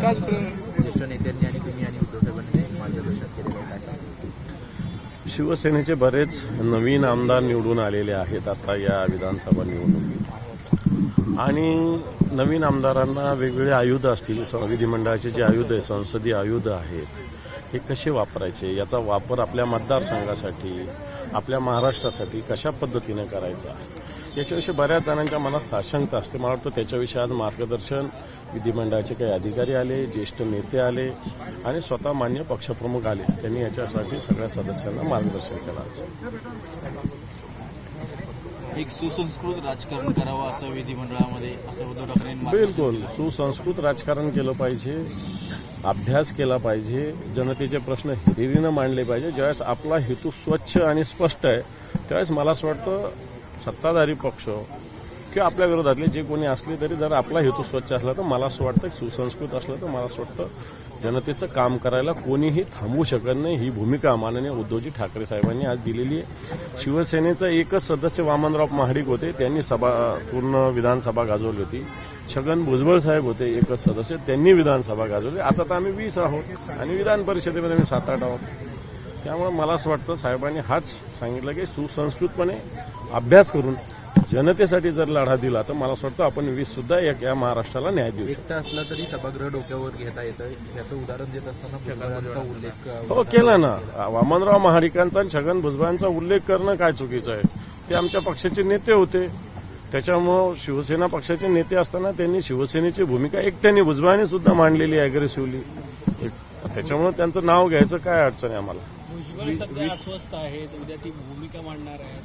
ज्येष्ठ नेत्यांनी आणि तुम्ही आणि उद्धव साहेबांनी मार्गदर्शन केलेलं आहे, काय सांगा? शिवसेनेचे बरेच नवीन आमदार निवडून आलेले आहेत आता या विधानसभा निवडणुकीत, आणि नवीन आमदारांना वेगवेगळे आयुध असतील. विधिमंडळाचे जे आयुध आहे, संसदीय आयुध आहेत, हे कसे वापरायचे, याचा वापर आपल्या मतदारसंघासाठी, आपल्या महाराष्ट्रासाठी कशा पद्धतीने करायचा, याच्याविषयी बऱ्याच जणांच्या मनात साशंकता असते. मला वाटतं त्याच्याविषयी आज मार्गदर्शन विधिमंडळाचे काही अधिकारी आले, ज्येष्ठ नेते आले आणि स्वतः मान्य पक्षप्रमुख आले. त्यांनी याच्यासाठी सगळ्या सदस्यांना मार्गदर्शन केलं. एक सुसंस्कृत राजकारण करावं असं विधिमंडळामध्ये, असं उद्धव ठाकरेंनी बिलकुल सुसंस्कृत राजकारण केलं पाहिजे, अभ्यास केला पाहिजे, जनतेचे प्रश्न हिरिरीनं मांडले पाहिजे. ज्यावेळेस आपला हेतू स्वच्छ आणि स्पष्ट आहे त्यावेळेस मला असं वाटतं सत्ताधारी पक्ष किंवा आपल्या विरोधातले जे कोणी असले तरी जर आपला हेतू स्वच्छ असला तर मला असं वाटतं सुसंस्कृत असलं तर मला असं वाटतं जनतेचं काम करायला कोणीही थांबवू शकत नाही. ही भूमिका माननीय उद्धवजी ठाकरे साहेबांनी आज दिलेली आहे. शिवसेनेचा एकच सदस्य वामनराव महाडिक होते, त्यांनी पूर्ण विधानसभा गाजवली होती. छगन भुजबळ साहेब होते एकच सदस्य, त्यांनी विधानसभा गाजवली. आता तर आम्ही 20 आहोत आणि विधान परिषदेमध्ये आम्ही 7-8 आहोत. त्यामुळे मला असं वाटतं साहेबांनी हाच सांगितलं की सुसंस्कृतपणे अभ्यास करून जनतेसाठी जर लढा दिला तर मला असं वाटतं आपण 20 सुद्धा या महाराष्ट्राला न्याय देऊ शकतो. एकटा असला तरी सभागृह डोक्यावर घेता येतं, याचं उदाहरण देत असताना भुजबळांचा उल्लेख हो केला ना. वामनराव महाडिकांचा आणि छगन भुजबळांचा उल्लेख करणं काय चुकीचं आहे? ते आमच्या पक्षाचे नेते होते. त्याच्यामुळं शिवसेना पक्षाचे नेते असताना त्यांनी शिवसेनेची भूमिका एकट्याने भुजबळांनी सुद्धा मांडलेली अग्रेसिव्हली. त्याच्यामुळे त्यांचं नाव घ्यायचं काय अडचण आहे आम्हाला. भुजबळ सध्या अस्वस्थ आहेत, उद्या ती भूमिका मांडणार आहेत.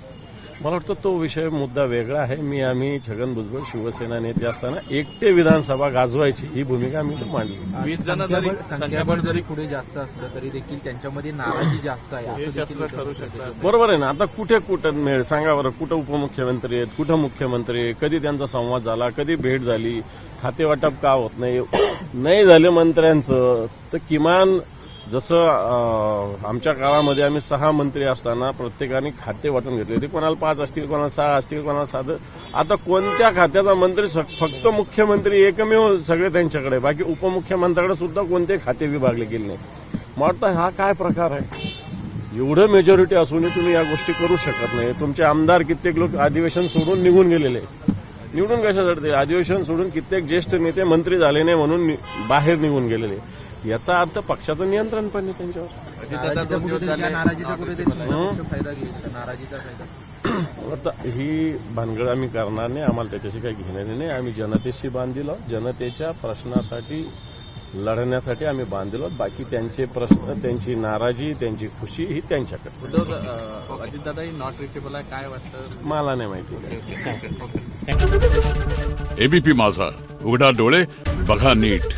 मला वाटतं तो विषय मुद्दा वेगळा आहे. आम्ही छगन भुजबळ शिवसेना नेते असताना एकटे विधानसभा गाजवायची ही भूमिका आम्ही मांडली. 20 जण संख्याबळ जरी पुढे जास्त असलं तरी देखील त्यांच्यामध्ये नाराजी जास्त आहे असं देखील ठरू शकतं. बरोबर आहे ना. आता कुठे मिळेल सांगा बरं. कुठं उपमुख्यमंत्री आहेत, कुठं मुख्यमंत्री आहे, कधी त्यांचा संवाद झाला, कधी भेट झाली, खातेवाटप का होत नाही झाले मंत्र्यांचं. तर किमान जसं आमच्या काळामध्ये आम्ही 6 मंत्री असताना प्रत्येकाने खाते वाटून घेतले होते. कोणाला 5 असतील, कोणाला 6 असतील, कोणाला 7. आता कोणत्या खात्याचा मंत्री फक्त मुख्यमंत्री एकमेव सगळे त्यांच्याकडे, बाकी उपमुख्यमंत्र्याकडे सुद्धा कोणते खाते विभागले गेले नाही. मला वाटतं हा काय प्रकार आहे? एवढं मेजॉरिटी असूनही तुम्ही या गोष्टी करू शकत नाही. तुमचे आमदार कित्येक लोक अधिवेशन सोडून निघून गेलेले. निवडून कशासाठी? अधिवेशन सोडून कित्येक ज्येष्ठ नेते मंत्री झाले नाही म्हणून बाहेर निघून गेलेले. याचा अर्थ पक्षाचं नियंत्रण पण नाही त्यांच्यावर. ही भानगड आम्ही करणार नाही. आम्हाला त्याच्याशी काही घेण्याने नाही. आम्ही जनतेशी बांधिलो, जनतेच्या प्रश्नासाठी लढण्यासाठी आम्ही बांधिलो. बाकी त्यांचे प्रश्न, त्यांची नाराजी, त्यांची खुशी ही त्यांच्याकडे. उद्धव अजितदादा नॉट रिचेबल आहे, काय वाटतं? मला नाही माहिती. एबीपी माझा, उघडा डोळे बघा नीट.